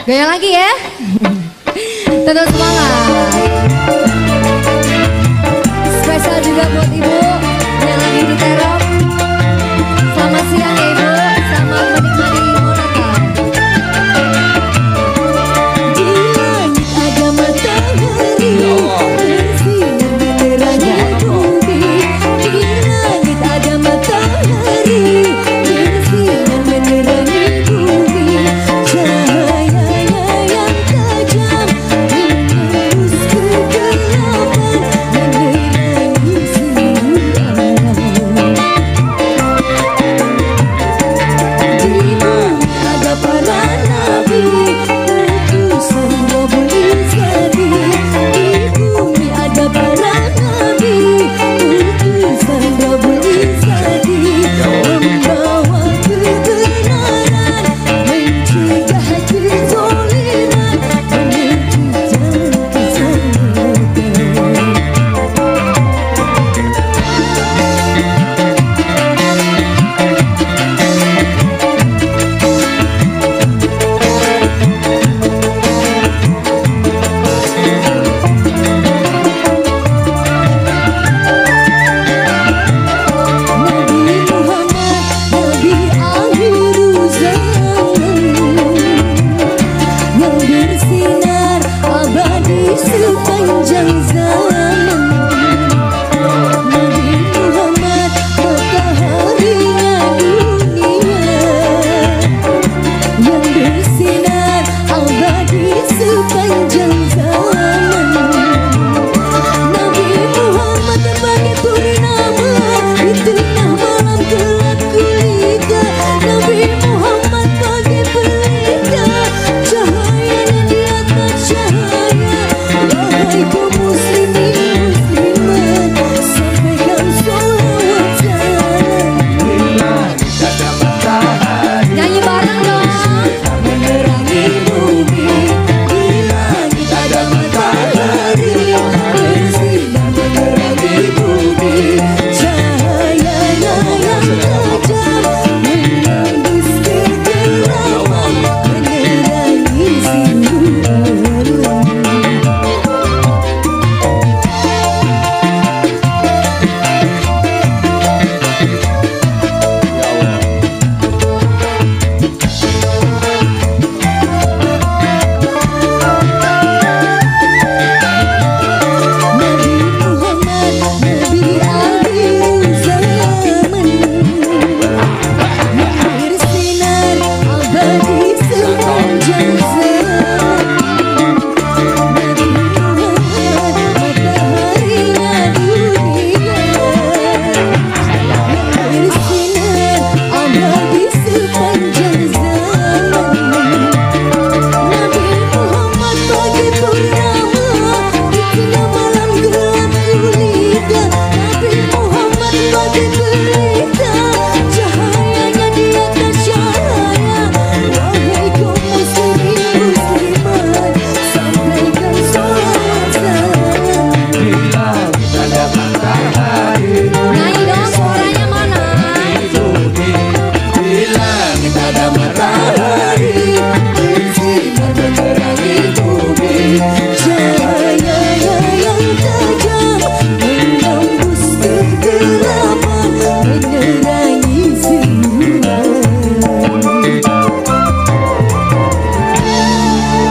Goyang lagi ya. Tetap semangat. Spesial juga buat ibu yang lagi di terop. Selamat siang ya ibu. Selamat menikmati Monaco. Di langit ada matahari bersinar menerangnya bumi. Di langit ada matahari bersinar menerangi bumi. Cahayanya yang tajam menembus kegelapan menerangi seluruh alam. Di bumi ada para nabi utusan Rabbul Izzati. Di bumi ada para nabi utusan Rabbul Izzati, membawa kebenaran, mencegah kezaliman, menuju jalan keselamatan. Nabi Muhammad, Nabi akhir zaman, yang bersinar abadi sepanjang zaman. Nabi Muhammad, mataharinya dunia, yang bersinar abadi sepanjang zaman. Nabi Muhammad sebagai purnama di tengah malam gelap gulita. Nabi Muhammad bagai pelita, cahayanya di atas cahaya. Wahai kaum muslimin muslimat, sampaikan sholawat salam. Nyanyi bareng dong. Menerangi bumi, di langit ada matahari bersinar menerangi bumi. Cahayanya yang tajam menembus kegelapan menerangi seluruh alam. Nabi Muhammad, Nabi akhir zaman, yang bersinar abadi sepanjang zaman.